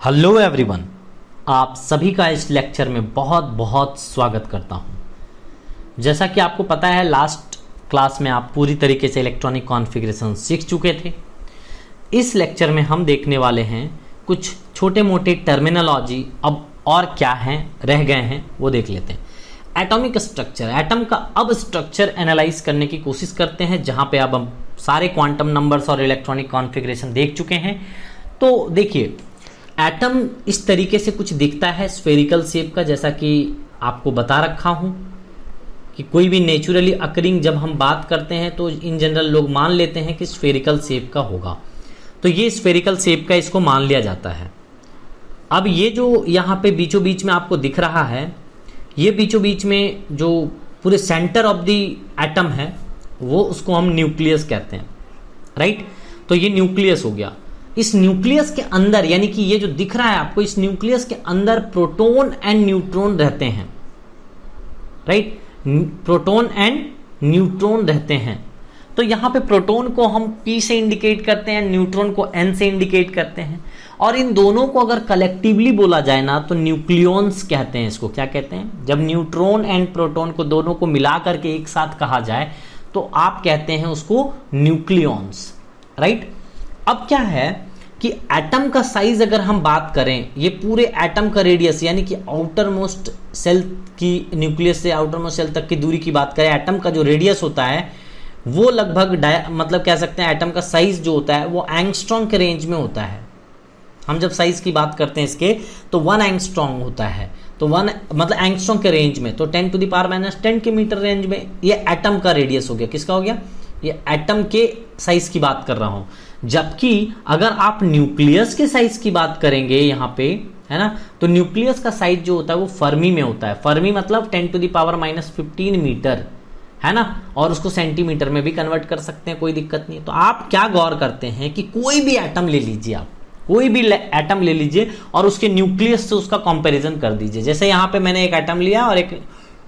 Hello everyone, आप सभी का इस लेक्चर में बहुत बहुत स्वागत करता हूं। जैसा कि आपको पता है, लास्ट क्लास में आप पूरी तरीके से इलेक्ट्रॉनिक कॉन्फ़िगरेशन सीख चुके थे। इस लेक्चर में हम देखने वाले हैं कुछ छोटे मोटे टर्मिनोलॉजी अब और क्या हैं रह गए हैं वो देख लेते हैं। एटॉमिक स्ट्रक्चर, एटम का अब स्ट्रक्चर एनालाइज करने की कोशिश करते हैं, जहां पे अब हम सारे क्वांटम नंबर्स और इलेक्ट्रॉनिक कॉन्फ़िगरेशन देख चुके हैं। तो देखिए, एटम इस तरीके से कुछ दिखता है स्फेरिकल शेप का, जैसा कि आपको बता रखा हूं कि कोई भी नेचुरली अकरिंग जब हम बात करते हैं तो इन जनरल लोग मान लेते हैं कि स्फेरिकल शेप का होगा। तो ये स्फेरिकल शेप का इसको मान लिया जाता है। अब ये जो यहाँ पे बीचों बीच में आपको दिख रहा है, ये बीचों बीच में जो पूरे सेंटर ऑफ द एटम है वो उसको हम न्यूक्लियस कहते हैं, राइट। तो ये न्यूक्लियस हो गया। इस न्यूक्लियस के अंदर, यानी कि ये जो दिख रहा है आपको, इस न्यूक्लियस के अंदर प्रोटॉन एंड न्यूट्रॉन रहते हैं, राइट। प्रोटॉन एंड न्यूट्रॉन रहते हैं। तो यहां पे प्रोटॉन को हम P से इंडिकेट करते हैं, न्यूट्रॉन को N से इंडिकेट करते हैं, और इन दोनों को अगर कलेक्टिवली बोला जाए ना तो न्यूक्लियॉन्स कहते हैं। इसको क्या कहते हैं? जब न्यूट्रॉन एंड प्रोटॉन को दोनों को मिला करके एक साथ कहा जाए तो आप कहते हैं उसको न्यूक्लियॉन्स, राइट। अब क्या है कि एटम का साइज अगर हम बात करें, ये पूरे एटम का रेडियस, यानी कि आउटर मोस्ट सेल की, न्यूक्लियस से आउटर मोस्ट सेल तक की दूरी की बात करें, एटम का जो रेडियस होता है वो लगभग मतलब कह सकते हैं एटम का साइज जो होता है वो एंगस्ट्रॉम के रेंज में होता है। हम जब साइज की बात करते हैं इसके तो 1 एंगस्ट्रॉम होता है। तो 1 मतलब एंगस्ट्रॉम के रेंज में, तो 10⁻⁻10 के मीटर रेंज में ये एटम का रेडियस हो गया। किसका हो गया? ये एटम के साइज की बात कर रहा हूं। जबकि अगर आप न्यूक्लियस के साइज की बात करेंगे यहाँ पे, है ना, तो न्यूक्लियस का साइज जो होता है वो फर्मी में होता है। फर्मी मतलब 10⁻⁻15 मीटर, है ना, और उसको सेंटीमीटर में भी कन्वर्ट कर सकते हैं, कोई दिक्कत नहीं है। तो आप क्या गौर करते हैं कि कोई भी एटम ले लीजिए, आप कोई भी एटम ले लीजिए और उसके न्यूक्लियस से उसका कंपैरिजन कर दीजिए। जैसे यहाँ पे मैंने एक एटम लिया और एक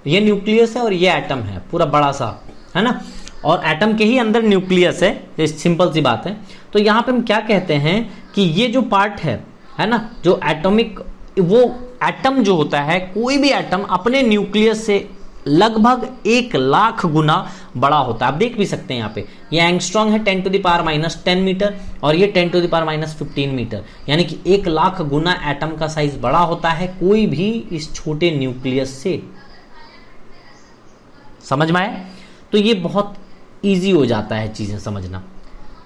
ये न्यूक्लियस है और ये एटम है पूरा बड़ा सा, है ना, और एटम के ही अंदर न्यूक्लियस है। ये सिंपल सी बात है। तो यहाँ पे हम क्या कहते हैं कि ये जो पार्ट है ना, जो एटॉमिक, वो एटम जो होता है, कोई भी एटम अपने न्यूक्लियस से लगभग 1,00,000 गुना बड़ा होता है। आप देख भी सकते हैं यहाँ पे, ये एंगस्ट्रॉम है 10⁻⁻10 मीटर और ये 10⁻⁻15 मीटर, यानी कि 1,00,000 गुना एटम का साइज बड़ा होता है कोई भी इस छोटे न्यूक्लियस से। समझ में आए? तो ये बहुत ईजी हो जाता है चीजें समझना।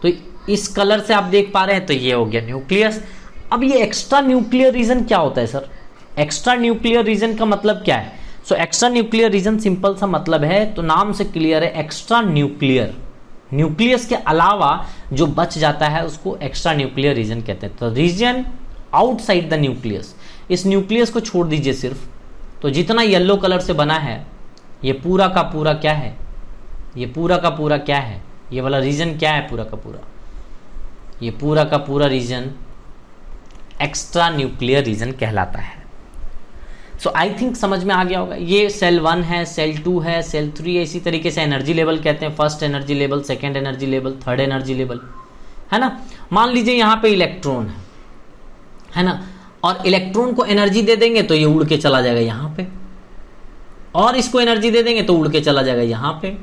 तो इस कलर से आप देख पा रहे हैं, तो ये हो गया न्यूक्लियस। अब ये एक्स्ट्रा न्यूक्लियर रीजन क्या होता है सर? एक्स्ट्रा न्यूक्लियर रीजन का मतलब क्या है? So extra nuclear region simple सा मतलब है, तो नाम से क्लियर है, एक्स्ट्रा न्यूक्लियर, न्यूक्लियस के अलावा जो बच जाता है उसको एक्स्ट्रा न्यूक्लियर रीजन कहते हैं। तो रीजन आउटसाइड द न्यूक्लियस, इस न्यूक्लियस को छोड़ दीजिए सिर्फ, तो जितना येलो कलर से बना है ये पूरा का पूरा क्या है? ये पूरा का पूरा क्या है? ये वाला रीजन क्या है? पूरा का पूरा, ये पूरा का पूरा रीजन एक्स्ट्रा न्यूक्लियर रीजन कहलाता है। सो आई थिंक समझ में आ गया होगा। ये सेल 1 है, सेल 2 है, सेल 3 है, इसी तरीके से एनर्जी लेवल कहते हैं, first energy level, second energy level, third energy level, है ना। मान लीजिए यहाँ पे इलेक्ट्रॉन है ना, और इलेक्ट्रॉन को एनर्जी दे देंगे तो ये उड़ के चला जाएगा यहाँ पे, और इसको एनर्जी दे देंगे तो उड़ के चला जाएगा यहाँ पे।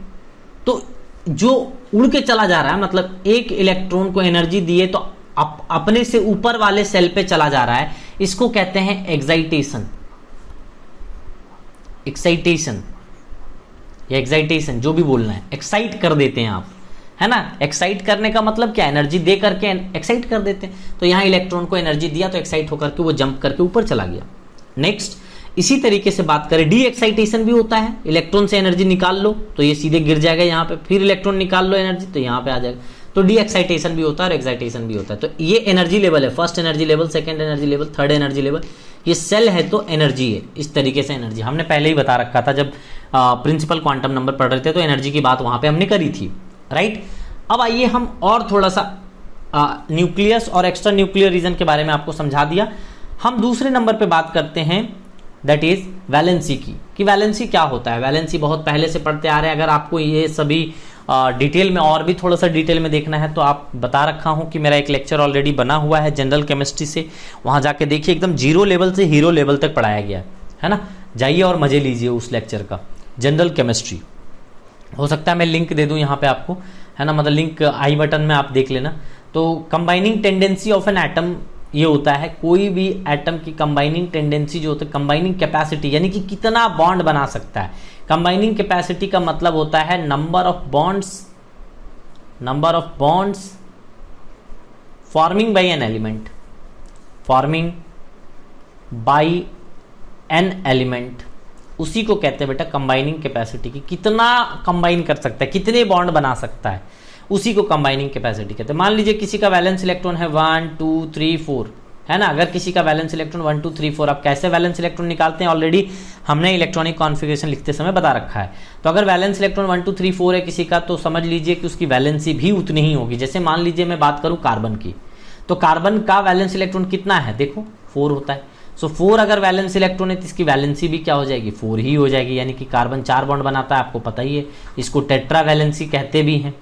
तो जो उड़ के चला जा रहा है, मतलब एक इलेक्ट्रॉन को एनर्जी दिए तो अपने से ऊपर वाले सेल पे चला जा रहा है, इसको कहते हैं एक्साइटेशन। एक्साइटेशन या एक्साइटेशन, जो भी बोलना है, एक्साइट कर देते हैं आप, है ना। एक्साइट करने का मतलब क्या? एनर्जी दे करके एक्साइट कर देते हैं। तो यहां इलेक्ट्रॉन को एनर्जी दिया तो एक्साइट होकर के वो जंप करके ऊपर चला गया। नेक्स्ट, इसी तरीके से बात करें, डी एक्साइटेशन भी होता है। इलेक्ट्रॉन से एनर्जी निकाल लो तो ये सीधे गिर जाएगा यहाँ पे, फिर इलेक्ट्रॉन निकाल लो एनर्जी तो यहाँ पे आ जाएगा। तो डी एक्साइटेशन भी होता है और एक्साइटेशन भी होता है। तो ये एनर्जी लेवल है, first energy level, second energy level, third energy level. ये सेल है तो एनर्जी है, इस तरीके से एनर्जी हमने पहले ही बता रखा था जब प्रिंसिपल क्वांटम नंबर पढ़ रहे थे, तो एनर्जी की बात वहां पे हमने करी थी, राइट। अब आइए हम और थोड़ा सा न्यूक्लियस और एक्स्ट्रा न्यूक्लियर रीजन के बारे में आपको समझा दिया। हम दूसरे नंबर पे बात करते हैं, दैट इज वैलेंसी की, कि वैलेंसी क्या होता है। वैलेंसी बहुत पहले से पढ़ते आ रहे हैं। अगर आपको ये सभी डिटेल में और भी थोड़ा सा डिटेल में देखना है तो आप बता रखा हूँ कि मेरा एक लेक्चर ऑलरेडी बना हुआ है जनरल केमिस्ट्री से, वहाँ जाके देखिए एकदम जीरो लेवल से हीरो लेवल तक पढ़ाया गया है ना। जाइए और मजे लीजिए उस लेक्चर का, जनरल केमिस्ट्री। हो सकता है मैं लिंक दे दूं यहाँ पे आपको, है ना, मतलब लिंक आई बटन में आप देख लेना। तो combining tendency of an atom ये होता है, कोई भी एटम की कंबाइनिंग टेंडेंसी जो होता है, कंबाइनिंग कैपेसिटी यानी कि कितना बॉन्ड बना सकता है। कंबाइनिंग कैपेसिटी का मतलब होता है number of bonds forming by an element, forming by an element, उसी को कहते हैं बेटा कंबाइनिंग कैपेसिटी की। कितना कंबाइन कर सकता है, कितने बॉन्ड बना सकता है, उसी को कंबाइनिंग कैपेसिटी कहते हैं। मान लीजिए किसी का वैलेंस इलेक्ट्रॉन है 1 2 3 4, है ना। अगर किसी का वैलेंस इलेक्ट्रॉन 1 2 3 4, आप कैसे वैलेंस इलेक्ट्रॉन निकालते हैं ऑलरेडी हमने इलेक्ट्रॉनिक कॉन्फ़िगरेशन लिखते समय बता रखा है। तो अगर वैलेंस इलेक्ट्रॉन 1 2 3 4 है किसी का, तो समझ लीजिए कि उसकी वैलेंसी भी उतनी ही होगी। जैसे मान लीजिए मैं बात करूं कार्बन की, तो कार्बन का वैलेंस इलेक्ट्रॉन कितना है, देखो 4 होता है। सो 4 अगर वैलेंस इलेक्ट्रॉन है तो इसकी वैलेंसी भी क्या हो जाएगी, 4 ही हो जाएगी। यानी कि कार्बन 4 बॉन्ड बनाता है, आपको पता ही है, इसको टेट्रा वैलेंसी कहते भी हैं,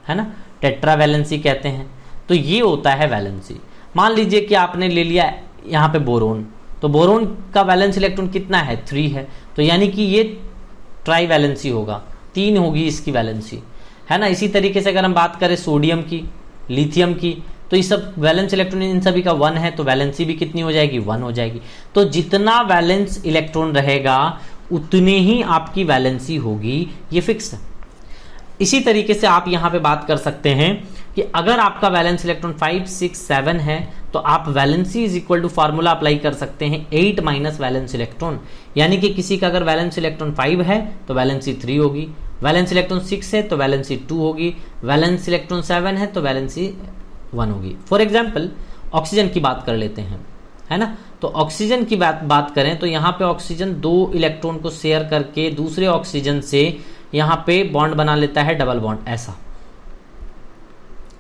है ना, टेट्रा वैलेंसी कहते हैं। तो ये होता है वैलेंसी। मान लीजिए कि आपने ले लिया यहाँ पे बोरोन, तो बोरोन का वैलेंस इलेक्ट्रॉन कितना है, 3 है। तो यानी कि ये ट्राई वैलेंसी होगा, 3 होगी इसकी वैलेंसी, है ना। इसी तरीके से अगर हम बात करें सोडियम की, लिथियम की, तो ये सब वैलेंस इलेक्ट्रॉन इन सभी का 1 है, तो वैलेंसी भी कितनी हो जाएगी, 1 हो जाएगी। तो जितना वैलेंस इलेक्ट्रॉन रहेगा उतने ही आपकी वैलेंसी होगी, ये फिक्स है। इसी तरीके से आप यहां पे बात कर सकते हैं कि अगर आपका वैलेंस इलेक्ट्रॉन 5 6 7 है, तो आप valency is equal to formula apply कर सकते हैं 8 माइनस वैलेंस इलेक्ट्रॉन। यानी कि किसी का अगर वैलेंस इलेक्ट्रॉन 5 है तो वैलेंसी 3 होगी, वैलेंस इलेक्ट्रॉन 6 है तो वैलेंसी 2 होगी, वैलेंस इलेक्ट्रॉन 7 है तो वैलेंसी 1 होगी। फॉर एग्जाम्पल ऑक्सीजन की बात कर लेते हैं, है ना। तो ऑक्सीजन की बात करें तो यहाँ पे ऑक्सीजन 2 इलेक्ट्रॉन को शेयर करके दूसरे ऑक्सीजन से यहाँ पे बॉन्ड बना लेता है, डबल बॉन्ड,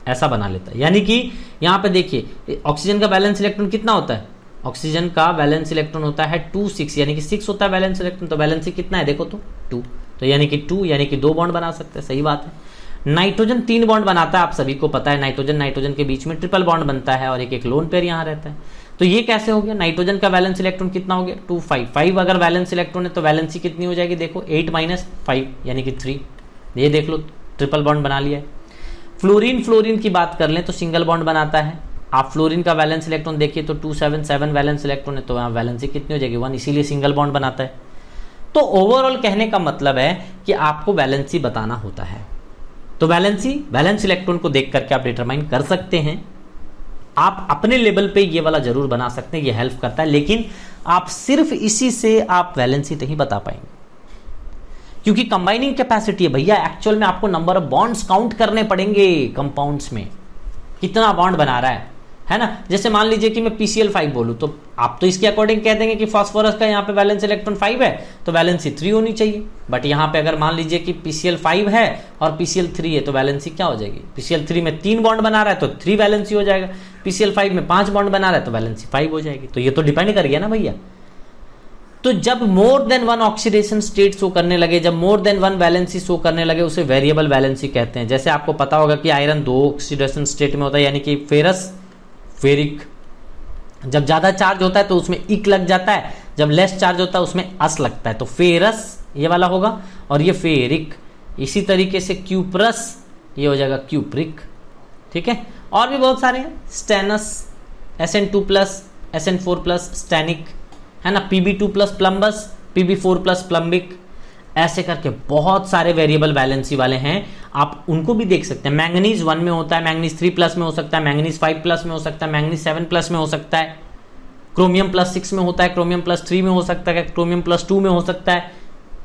ऐसा बना लेता है। यानी कि यहाँ पे देखिए ऑक्सीजन का वैलेंस इलेक्ट्रॉन कितना होता है, ऑक्सीजन का वैलेंस इलेक्ट्रॉन होता है 2 6, यानी कि 6 होता है वैलेंस इलेक्ट्रॉन। तो वैलेंसी कितना है देखो तो 2, तो यानी कि 2 यानी कि 2 बॉन्ड बना सकते हैं, सही बात है। नाइट्रोजन 3 बॉन्ड बनाता है, आप सभी को पता है। नाइट्रोजन के बीच में ट्रिपल बॉन्ड बनता है और एक लोन पेयर यहाँ रहता है। तो ये कैसे हो गया, नाइट्रोजन का वैलेंस इलेक्ट्रॉन कितना हो गया 2 5 5 अगर वैलेंस इलेक्ट्रॉन है तो वैलेंसी कितनी हो जाएगी, देखो 8 माइनस 5 यानी कि 3, ये देख लो ट्रिपल बॉन्ड बना लिया है। फ्लोरीन की बात कर लें तो सिंगल बॉन्ड बनाता है। आप फ्लोरीन का वैलेंस इलेक्ट्रॉन देखिए तो 2 7 7 वैलेंस इलेक्ट्रॉन है, तो यहाँ वैलेंसी कितनी हो जाएगी 1, इसीलिए सिंगल बॉन्ड बनाता है। तो ओवरऑल कहने का मतलब है कि आपको वैलेंसी बताना होता है। तो वैलेंस इलेक्ट्रॉन को देख करके आप डिटरमाइन कर सकते हैं। आप अपने लेवल पे ये वाला जरूर बना सकते हैं, ये हेल्प करता है। लेकिन आप सिर्फ इसी से आप वैलेंसी नहीं बता पाएंगे, क्योंकि कंबाइनिंग कैपेसिटी है भैया। एक्चुअल में आपको नंबर ऑफ बॉन्ड्स काउंट करने पड़ेंगे कंपाउंड्स में, कितना बॉन्ड बना रहा है ना। जैसे मान लीजिए कि मैं PCl5 बोलूं, तो आप तो इसके अकॉर्डिंग कह देंगे कि फास्फोरस का यहाँ पे वैलेंस इलेक्ट्रॉन 5 है तो वैलेंसी 3 होनी चाहिए। बट यहाँ पे अगर मान लीजिए कि PCl5 है और PCl3 है तो वैलेंसी क्या हो जाएगी, PCl3 में 3 बॉन्ड बना रहा है तो 3 वैलेंसी हो जाएगा, PCl5 में 5 बॉन्ड बना रहा है तो वैलेंसी 5 हो जाएगी। तो ये तो डिपेंड कर गया ना भैया। तो जब more than 1 oxidation state show करने लगे, जब मोर देन 1 वैलेंसी शो करने लगे, उसे वेरिएबल वैलेंसी कहते हैं। जैसे आपको पता होगा कि आयरन 2 ऑक्सीडेशन स्टेट में होता है, यानी कि फेरस फेरिक। जब ज्यादा चार्ज होता है तो उसमें इक लग जाता है, जब लेस चार्ज होता है उसमें अस लगता है। तो फेरस ये वाला होगा और ये फेरिक। इसी तरीके से क्यूप्रस ये हो जाएगा क्यूप्रिक, ठीक है। और भी बहुत सारे हैं, स्टेनस, Sn2+, Sn4+, स्टेनिक, है ना, Pb2+ प्लम्बस, Pb4+ प्लम्बिक, ऐसे करके बहुत सारे वेरिएबल वैलेंसी वाले हैं। आप उनको भी देख सकते हैं। मैंगनीज 1 में होता है, मैंगनीज 3+ में हो सकता है, मैंगनीज 5+ में हो सकता है, मैंगनीज 7+ में हो सकता है, क्रोमियम +6 में होता है, क्रोमियम +3 में हो सकता है, क्रोमियम +2 में हो सकता है,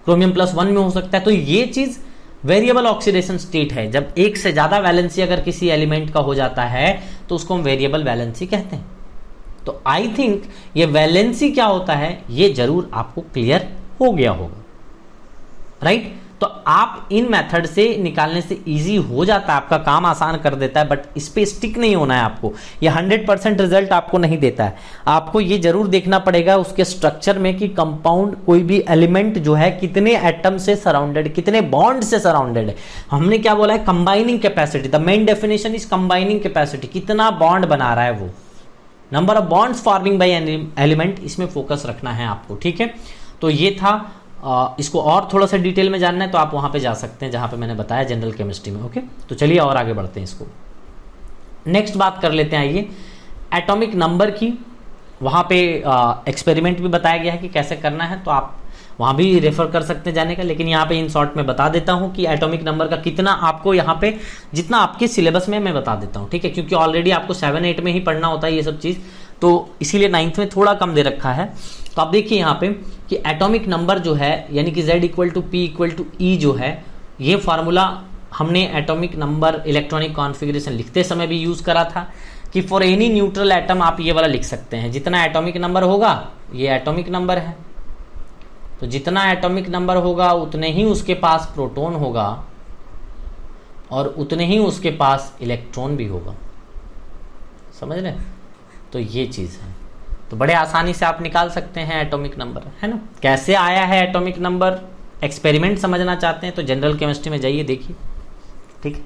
क्रोमियम +1 में हो सकता है। तो ये चीज वेरिएबल ऑक्सीडेशन स्टेट है। जब एक से ज्यादा वैलेंसी अगर किसी एलिमेंट का हो जाता है तो उसको हम वेरिएबल वैलेंसी कहते हैं। तो आई थिंक ये वैलेंसी क्या होता है ये जरूर आपको क्लियर हो गया होगा, राइट। तो आप इन मेथड से निकालने से इजी हो जाता है, आपका काम आसान कर देता है, बट इस पे स्टिक नहीं होना है आपको। ये 100% रिजल्ट आपको नहीं देता है। आपको ये जरूर देखना पड़ेगा उसके स्ट्रक्चर में कि कंपाउंड कोई भी एलिमेंट जो है कितने एटम से सराउंडेड, कितने बॉन्ड से सराउंडेड है। हमने क्या बोला है, combining capacity, the main definition is combining capacity, कितना बॉन्ड बना रहा है वो, number of bonds forming by element, इसमें फोकस रखना है आपको, ठीक है। तो ये था, इसको और थोड़ा सा डिटेल में जानना है तो आप वहां पे जा सकते हैं जहां पे मैंने बताया जनरल केमिस्ट्री में, ओके। तो चलिए और आगे बढ़ते हैं इसको। नेक्स्ट बात कर लेते हैं आइए एटॉमिक नंबर की। वहां पे एक्सपेरिमेंट भी बताया गया है कि कैसे करना है, तो आप वहां भी रेफर कर सकते हैं जाने का, लेकिन यहाँ पे इन शॉर्ट में बता देता हूं कि एटॉमिक नंबर का कितना आपको यहाँ पे, जितना आपके सिलेबस में मैं बता देता हूं, ठीक है, क्योंकि ऑलरेडी आपको 7-8 में ही पढ़ना होता है ये सब चीज, तो इसीलिए 9th में थोड़ा कम दे रखा है। तो आप देखिए यहाँ पे कि एटॉमिक नंबर जो है यानी कि Z = P = E जो है, ये फॉर्मूला हमने एटॉमिक नंबर इलेक्ट्रॉनिक कॉन्फ़िगरेशन लिखते समय भी यूज करा था कि फॉर एनी न्यूट्रल एटम आप ये वाला लिख सकते हैं, जितना एटॉमिक नंबर होगा ये एटॉमिक नंबर है, तो जितना एटॉमिक नंबर होगा उतने ही उसके पास प्रोटॉन होगा और उतने ही उसके पास इलेक्ट्रॉन भी होगा, समझ रहे। तो ये चीज है, तो बड़े आसानी से आप निकाल सकते हैं एटॉमिक नंबर, है ना। कैसे आया है एटॉमिक नंबर, एक्सपेरिमेंट समझना चाहते हैं तो जनरल केमिस्ट्री में जाइए, देखिए, ठीक है।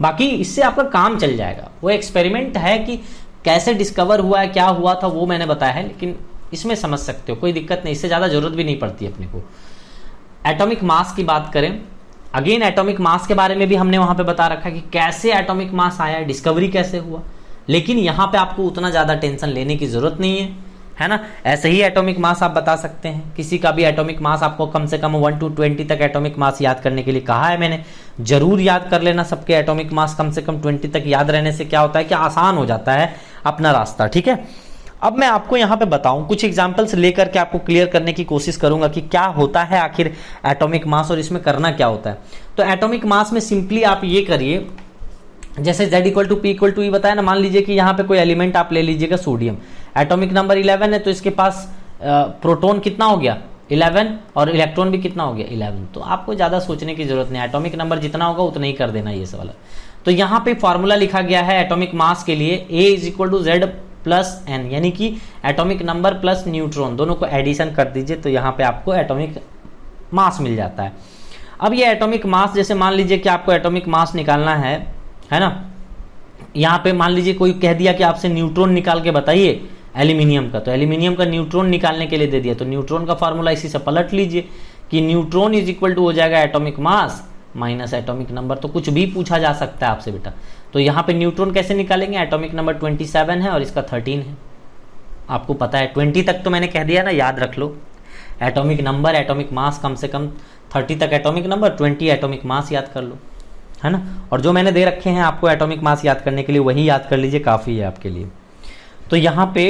बाकी इससे आपका काम चल जाएगा, वो एक्सपेरिमेंट है कि कैसे डिस्कवर हुआ है, क्या हुआ था, वो मैंने बताया है, लेकिन इसमें समझ सकते हो, कोई दिक्कत नहीं, इससे ज्यादा जरूरत भी नहीं पड़ती अपने को। एटॉमिक मास की बात करें, अगेन एटॉमिक मास के बारे में भी हमने वहां पे बता रखा कि कैसे एटॉमिक मास आया, डिस्कवरी कैसे हुआ, लेकिन यहां पे आपको उतना ज्यादा टेंशन लेने की जरूरत नहीं है ना। ऐसे ही एटॉमिक मास आप बता सकते हैं, किसी का भी एटॉमिक मास आपको कम से कम 1 to 20 तक एटॉमिक मास याद करने के लिए कहा है मैंने, जरूर याद कर लेना सबके एटॉमिक मास कम से कम 20 तक याद रहने से क्या होता है कि आसान हो जाता है अपना रास्ता, ठीक है। अब मैं आपको यहाँ पे बताऊं, कुछ एग्जांपल्स लेकर के आपको क्लियर करने की कोशिश करूंगा कि क्या होता है आखिर एटॉमिक मास और इसमें करना क्या होता है। तो एटॉमिक मास में सिंपली आप ये करिए, जैसे Z = P = E बताया ना, मान लीजिए कि यहाँ पे कोई एलिमेंट आप ले लीजिएगा सोडियम, एटॉमिक नंबर 11 है, तो इसके पास प्रोटॉन कितना हो गया 11 और इलेक्ट्रॉन भी कितना हो गया 11। तो आपको ज्यादा सोचने की जरूरत नहीं, एटॉमिक नंबर जितना होगा उतना ही कर देना ये वाला। तो यहाँ पे फॉर्मूला लिखा गया है एटॉमिक मास के लिए, A = Z + N, यानी कि एटॉमिक नंबर प्लस न्यूट्रॉन दोनों को एडिशन कर दीजिए, तो यहाँ पे आपको एटॉमिक मास मिल जाता है। अब ये एटॉमिक मास, जैसे मान लीजिए कि आपको एटॉमिक मास निकालना है ना, यहाँ पे मान लीजिए कोई कह दिया कि आपसे न्यूट्रॉन निकाल के बताइए एल्यूमिनियम का, तो एल्यूमिनियम का न्यूट्रॉन निकालने के लिए दे दिया, तो न्यूट्रॉन का फार्मूला इसी से पलट लीजिए कि न्यूट्रॉन = हो जाएगा atomic mass minus atomic number. तो कुछ भी पूछा जा सकता है आपसे बेटा, तो यहाँ पे न्यूट्रॉन कैसे निकालेंगे, एटॉमिक नंबर 27 है और इसका 13 है, आपको पता है 20 तक तो मैंने कह दिया ना, याद रख लो। एटॉमिक नंबर, एटॉमिक मास, कम से कम 30 तक एटॉमिक नंबर, 20 एटॉमिक मास याद कर लो, है ना। और जो मैंने दे रखे हैं आपको एटॉमिक मास याद करने के लिए वही याद कर लीजिए, काफी है आपके लिए। तो यहाँ पे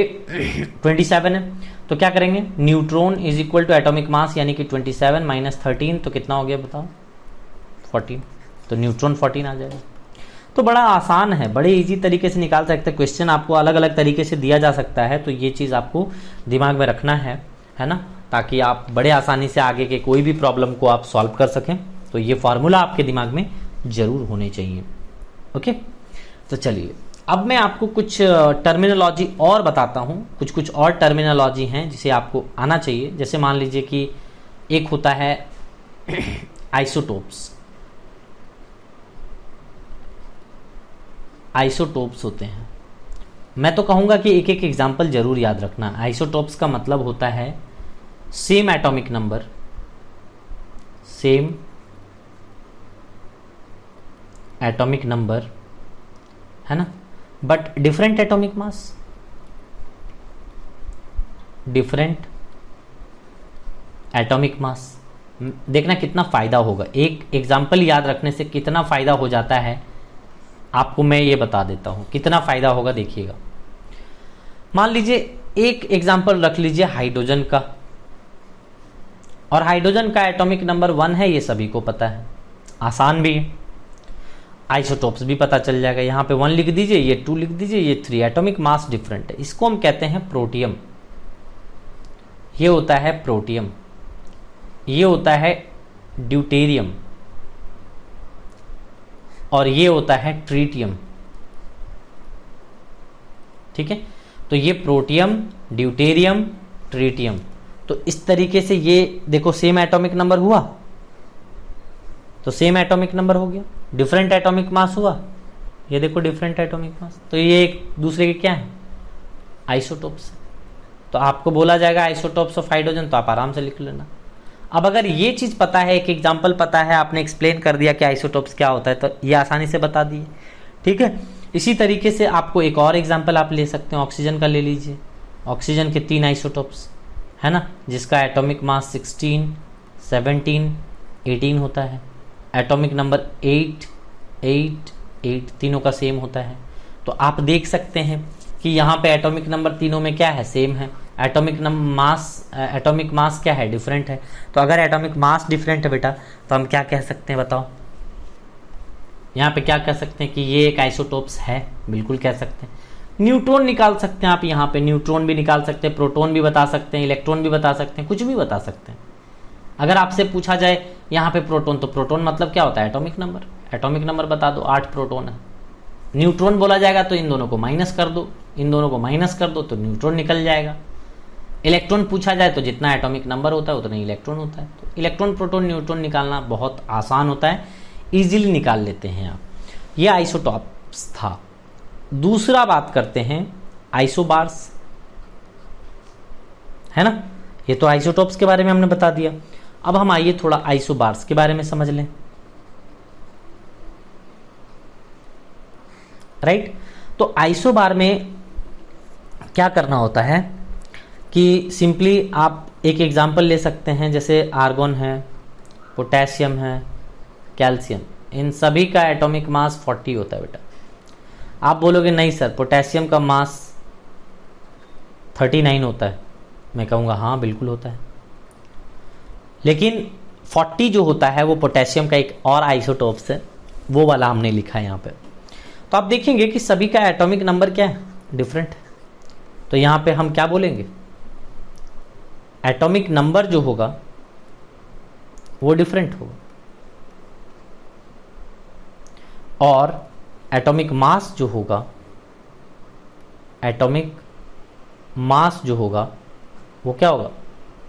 27 है, तो क्या करेंगे, न्यूट्रॉन = एटॉमिक मास यानी कि 27 - 13, तो कितना हो गया बताओ 14, तो न्यूट्रॉन 14 आ जाएगा। तो बड़ा आसान है, बड़े इजी तरीके से निकाल सकते हैं, क्वेश्चन आपको अलग अलग तरीके से दिया जा सकता है, तो ये चीज़ आपको दिमाग में रखना है ना, ताकि आप बड़े आसानी से आगे के कोई भी प्रॉब्लम को आप सॉल्व कर सकें। तो ये फार्मूला आपके दिमाग में जरूर होने चाहिए, ओके। तो चलिए अब मैं आपको कुछ टर्मिनोलॉजी और बताता हूं, कुछ और टर्मिनोलॉजी हैं जिसे आपको आना चाहिए। जैसे मान लीजिए कि एक होता है आइसोटोप्स, आइसोटोप्स होते हैं, मैं तो कहूंगा कि एक एक एग्जाम्पल जरूर याद रखना। आइसोटोप्स का मतलब होता है same atomic number, same atomic number, है ना, but different atomic mass, different atomic mass. देखना कितना फायदा होगा, एक एग्जाम्पल याद रखने से कितना फायदा हो जाता है आपको मैं ये बता देता हूं, कितना फायदा होगा देखिएगा। मान लीजिए एक एग्जाम्पल रख लीजिए हाइड्रोजन का, और हाइड्रोजन का एटॉमिक नंबर 1 है, ये सभी को पता है, आसान भी है, आइसोटोप्स भी पता चल जाएगा। यहाँ पे 1 लिख दीजिए, ये 2 लिख दीजिए, ये 3, एटॉमिक मास डिफरेंट है, इसको हम कहते हैं प्रोटियम। ये होता है प्रोटियम, ये होता है ड्यूटेरियम, और ये होता है ट्रीटियम। ठीक है, तो ये प्रोटियम, ड्यूटेरियम, ट्रीटियम। तो इस तरीके से ये देखो सेम एटॉमिक नंबर हुआ, तो सेम एटॉमिक नंबर हो गया। डिफरेंट एटॉमिक मास हुआ, ये देखो डिफरेंट एटॉमिक मास। तो ये एक दूसरे के क्या है, आइसोटोप्स। तो आपको बोला जाएगा आइसोटोप्स ऑफ हाइड्रोजन, तो आप आराम से लिख लेना। अब अगर ये चीज पता है, एक एग्जांपल पता है, आपने एक्सप्लेन कर दिया कि आइसोटोप्स क्या होता है, तो ये आसानी से बता दिए। ठीक है, इसी तरीके से आपको एक और एग्जांपल आप ले सकते हैं, ऑक्सीजन का ले लीजिए। ऑक्सीजन के 3 आइसोटोप्स है ना, जिसका एटॉमिक मास 16, 17, 18 होता है। एटॉमिक नंबर 8, 8, 8 तीनों का सेम होता है। तो आप देख सकते हैं कि यहाँ पे एटॉमिक नंबर तीनों में क्या है, सेम है। एटॉमिक मास क्या है, डिफरेंट है। तो अगर एटॉमिक मास डिफरेंट है बेटा, तो हम क्या कह सकते हैं बताओ, यहाँ पे क्या कह सकते हैं कि ये एक आइसोटोप्स है, बिल्कुल कह सकते हैं। न्यूट्रॉन निकाल सकते हैं आप, यहाँ पे न्यूट्रॉन भी निकाल सकते हैं, प्रोटॉन भी बता सकते हैं, इलेक्ट्रॉन भी बता सकते हैं, कुछ भी बता सकते हैं। अगर आपसे पूछा जाए यहाँ पे प्रोटॉन, तो प्रोटॉन मतलब क्या होता है, एटॉमिक नंबर। एटॉमिक नंबर बता दो, 8 प्रोटॉन है। न्यूट्रॉन बोला जाएगा तो इन दोनों को माइनस कर दो, इन दोनों को माइनस कर दो तो न्यूट्रॉन निकल जाएगा। इलेक्ट्रॉन पूछा जाए तो जितना एटॉमिक नंबर होता है उतना इलेक्ट्रॉन होता है। तो इलेक्ट्रॉन, प्रोटॉन, न्यूट्रॉन निकालना बहुत आसान होता है, इजीली निकाल लेते हैं आप। ये आइसोटॉप्स था। दूसरा बात करते हैं आइसोबार्स, है ना। ये तो आइसोटॉप्स के बारे में हमने बता दिया। अब हम आइए थोड़ा आइसोबार्स के बारे में समझ लें। राइट, तो आइसोबार में क्या करना होता है कि सिंपली आप एक एग्जांपल ले सकते हैं, जैसे आर्गन है, पोटेशियम है, कैल्शियम, इन सभी का एटॉमिक मास 40 होता है बेटा। आप बोलोगे नहीं सर, पोटेशियम का मास 39 होता है। मैं कहूँगा हाँ बिल्कुल होता है, लेकिन 40 जो होता है वो पोटेशियम का एक और आइसोटोप्स है, वो वाला हमने लिखा है यहाँ पे। तो आप देखेंगे कि सभी का एटॉमिक नंबर क्या है, डिफरेंट है। तो यहाँ पे हम क्या बोलेंगे, एटॉमिक नंबर जो होगा वो डिफरेंट होगा, और एटॉमिक मास जो होगा, एटॉमिक मास जो होगा वो क्या होगा,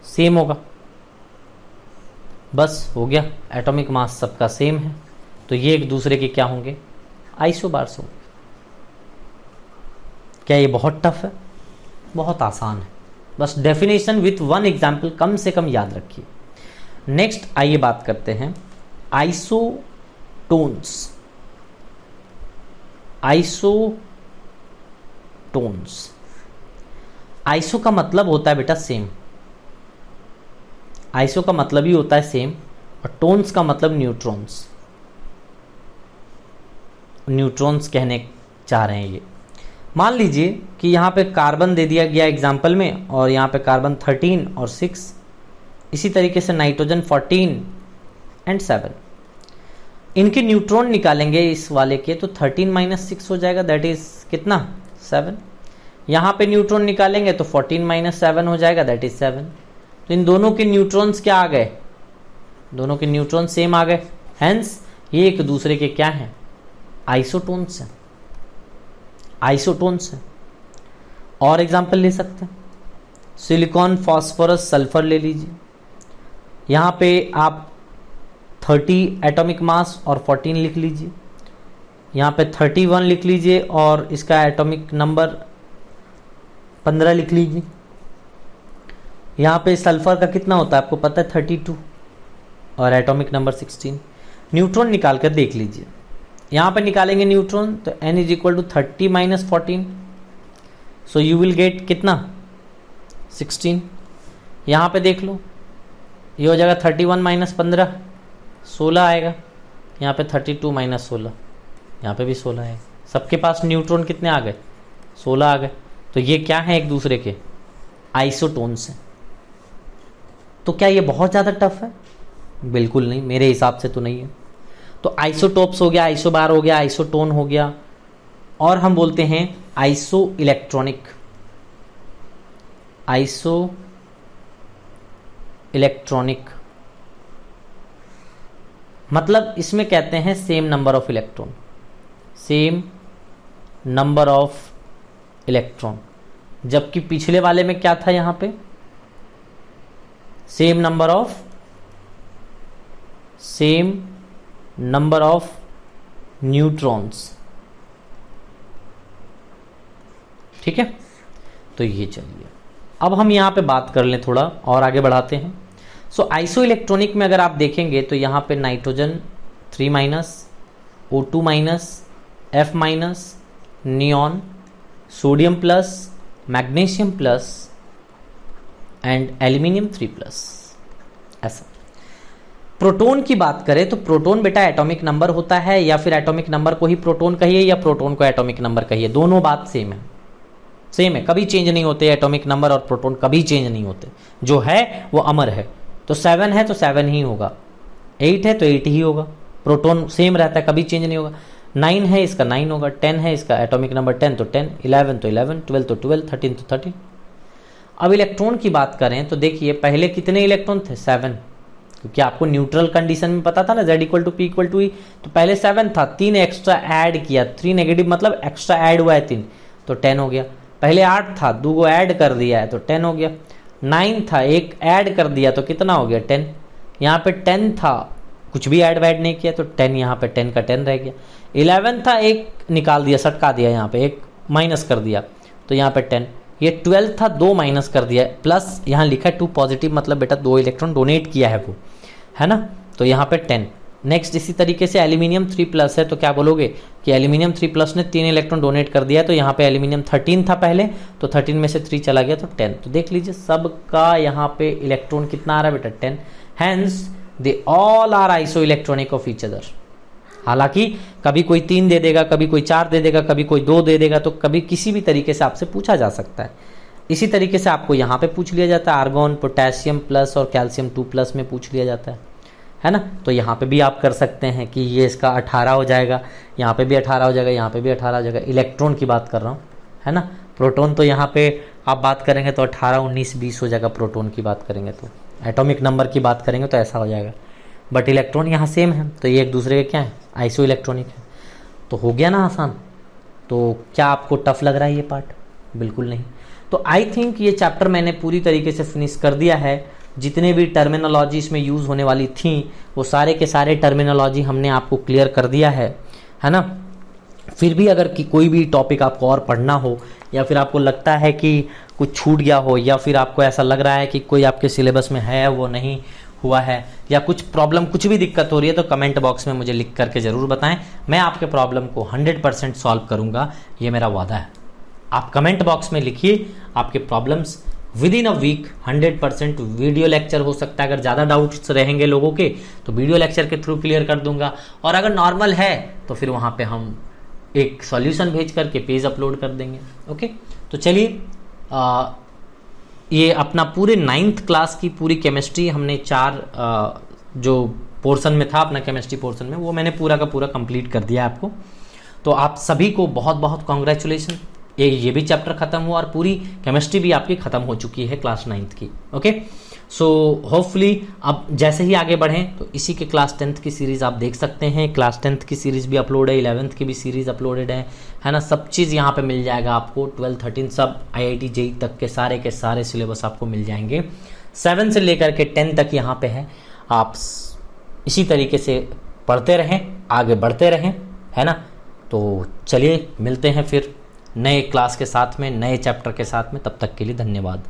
सेम होगा। बस हो गया, एटॉमिक मास सबका सेम है, तो ये एक दूसरे के क्या होंगे, आइसोबार्स होंगे। क्या ये बहुत टफ है, बहुत आसान है। बस डेफिनेशन विथ वन एग्जाम्पल कम से कम याद रखिए। नेक्स्ट आइए बात करते हैं आइसोटोन्स। आइसोटोन्स, आइसो का मतलब होता है बेटा सेम, आइसो का मतलब ही होता है सेम, और टोन्स का मतलब न्यूट्रॉन्स। न्यूट्रॉन्स कहने चाह रहे हैं ये। मान लीजिए कि यहाँ पे कार्बन दे दिया गया एग्जाम्पल में, और यहाँ पे कार्बन 13 और 6, इसी तरीके से नाइट्रोजन 14 एंड 7। इनके न्यूट्रॉन निकालेंगे इस वाले के, तो 13 - 6 हो जाएगा, दैट इज कितना, 7। यहाँ पे न्यूट्रॉन निकालेंगे तो 14 - 7 हो जाएगा, दैट इज 7। तो इन दोनों के न्यूट्रॉन्स क्या आ गए, दोनों के न्यूट्रॉन सेम आ गए, हेंस ये एक दूसरे के क्या हैं, आइसोटोन्स हैं, आइसोटोन्स हैं। और एग्जाम्पल ले सकते हैं, सिलिकॉन, फास्फोरस, सल्फर ले लीजिए। यहाँ पे आप 30 एटॉमिक मास और 14 लिख लीजिए, यहाँ पे 31 लिख लीजिए, और इसका एटॉमिक नंबर 15 लिख लीजिए। यहाँ पे सल्फर का कितना होता है आपको पता है, 32, और एटॉमिक नंबर 16। न्यूट्रॉन निकाल कर देख लीजिए, यहाँ पे निकालेंगे न्यूट्रॉन, तो n = 30 - 14, so you will get कितना, 16। यहाँ पे देख लो, ये हो जाएगा 31 - 15, 16 आएगा। यहाँ पे 32 - 16, यहाँ पे भी 16 आएगा। सबके पास न्यूट्रॉन कितने आ गए, 16 आ गए। तो ये क्या है, एक दूसरे के आइसोटोन्स हैं। तो क्या ये बहुत ज़्यादा टफ है, बिल्कुल नहीं, मेरे हिसाब से तो नहीं है। तो आइसोटोप्स हो गया, आइसोबार हो गया, आइसोटोन हो गया, और हम बोलते हैं आइसो इलेक्ट्रॉनिक। आइसो इलेक्ट्रॉनिक मतलब इसमें कहते हैं same number of electron, same number of electron, जबकि पिछले वाले में क्या था यहां पे, सेम नंबर ऑफ न्यूट्रॉन्स। ठीक है, तो ये चलिए अब हम यहां पे बात कर लें, थोड़ा और आगे बढ़ाते हैं। सो आइसो इलेक्ट्रॉनिक में अगर आप देखेंगे तो यहां पे nitrogen 3-, O2-, F-, neon, sodium plus, magnesium plus and aluminium 3+। ऐसा प्रोटॉन की बात करें तो प्रोटॉन बेटा एटॉमिक नंबर होता है, या फिर एटॉमिक नंबर को ही प्रोटॉन कहिए या प्रोटॉन को एटॉमिक नंबर कहिए, दोनों बात सेम है, कभी चेंज नहीं होते। एटॉमिक नंबर और प्रोटॉन कभी चेंज नहीं होते, जो है वो अमर है। तो 7 है तो 7 ही होगा, 8 है तो 8 ही होगा, प्रोटॉन सेम रहता है, कभी चेंज नहीं होगा। 9 है इसका 9 होगा, 10 है इसका एटॉमिक नंबर 10 तो 10, 11 तो 11, 12 तो 12, 13 तो 13। अब इलेक्ट्रॉन की बात करें तो देखिए पहले कितने इलेक्ट्रॉन थे, 7, क्योंकि आपको न्यूट्रल कंडीशन में पता था ना Z = P = E, तो पहले 7 था, 3 एक्स्ट्रा ऐड किया, 3 नेगेटिव मतलब एक्स्ट्रा ऐड हुआ है 3, तो 10 हो गया। पहले 8 था, 2 को ऐड कर दिया है तो 10 हो गया। 9 था, 1 ऐड कर दिया तो कितना हो गया, 10। यहाँ पे 10 था, कुछ भी ऐड वैड नहीं किया तो 10, यहाँ पे 10 का 10 रह गया। 11 था, 1 निकाल दिया, सटका दिया, यहाँ पे 1 माइनस कर दिया तो यहाँ पे 10। ये 12 था, 2 माइनस कर दिया, प्लस यहाँ लिखा है 2 पॉजिटिव, मतलब बेटा 2 इलेक्ट्रॉन डोनेट किया है वो, है ना, तो यहाँ पे 10। नेक्स्ट इसी तरीके से एल्यूमिनियम 3+ है, तो क्या बोलोगे कि एल्यूमिनियम 3+ ने 3 इलेक्ट्रॉन डोनेट कर दिया, तो यहाँ पे एल्यूमिनियम 13 था पहले, तो 13 में से 3 चला गया तो 10। तो देख लीजिए सबका यहाँ पे इलेक्ट्रॉन कितना आ रहा है बेटा, 10। Hence they all are isoelectronic of each other. हालांकि कभी कोई 3 दे देगा, कभी कोई 4 दे देगा, कभी कोई 2 दे देगा, तो कभी किसी भी तरीके से आपसे पूछा जा सकता है। इसी तरीके से आपको यहाँ पे पूछ लिया जाता है, आर्गॉन पोटेशियम प्लस और कैल्शियम 2+ में पूछ लिया जाता है ना। तो यहाँ पे भी आप कर सकते हैं कि ये इसका 18 हो जाएगा, यहाँ पे भी 18 हो जाएगा, यहाँ पे भी 18 हो जाएगा। इलेक्ट्रॉन की बात कर रहा हूँ, है ना। प्रोटॉन तो यहाँ पे आप बात करेंगे तो 18, 19, 20 हो जाएगा। प्रोटॉन की बात करेंगे तो, एटॉमिक नंबर की बात करेंगे तो ऐसा हो जाएगा। बट इलेक्ट्रॉन यहाँ सेम है, तो ये एक दूसरे के क्या है, आइसो इलेक्ट्रॉनिक है। तो हो गया ना आसान। तो क्या आपको टफ लग रहा है ये पार्ट? बिल्कुल नहीं। तो आई थिंक ये चैप्टर मैंने पूरी तरीके से फिनिश कर दिया है। जितने भी टर्मिनोलॉजी इसमें यूज़ होने वाली थी वो सारे के सारे टर्मिनोलॉजी हमने आपको क्लियर कर दिया है ना। फिर भी अगर कोई भी टॉपिक आपको और पढ़ना हो, या फिर आपको लगता है कि कुछ छूट गया हो, या फिर आपको ऐसा लग रहा है कि कोई आपके सिलेबस में है वो नहीं हुआ है, या कुछ प्रॉब्लम, कुछ भी दिक्कत हो रही है, तो कमेंट बॉक्स में मुझे लिख करके ज़रूर बताएं। मैं आपके प्रॉब्लम को 100% सॉल्व करूंगा, ये मेरा वादा है। आप कमेंट बॉक्स में लिखिए आपके problems. Within a week 100% video lecture हो सकता है। अगर ज़्यादा डाउट्स रहेंगे लोगों के तो वीडियो लेक्चर के थ्रू क्लियर कर दूंगा, और अगर नॉर्मल है तो फिर वहाँ पे हम एक सॉल्यूशन भेज करके पेज अपलोड कर देंगे। ओके, तो चलिए ये अपना पूरे 9th क्लास की पूरी केमिस्ट्री हमने 4 जो पोर्शन में था अपना केमिस्ट्री पोर्शन में, वो मैंने पूरा का पूरा कंप्लीट कर दिया आपको। तो आप सभी को बहुत बहुत कॉन्ग्रेचुलेशन। ये भी चैप्टर खत्म हुआ और पूरी केमिस्ट्री भी आपकी खत्म हो चुकी है क्लास 9th की। ओके, सो होपफुली अब जैसे ही आगे बढ़ें तो इसी के क्लास 10th की सीरीज़ आप देख सकते हैं। क्लास 10th की सीरीज़ भी अपलोड है, 11th की भी सीरीज़ अपलोडेड है ना। सब चीज़ यहाँ पे मिल जाएगा आपको। 12, 13 सब IIT JEE तक के सारे सिलेबस आपको मिल जाएंगे। 7 से लेकर के 10 तक यहाँ पे है। आप इसी तरीके से पढ़ते रहें, आगे बढ़ते रहें, है ना। तो चलिए मिलते हैं फिर नए क्लास के साथ में, नए चैप्टर के साथ में। तब तक के लिए धन्यवाद।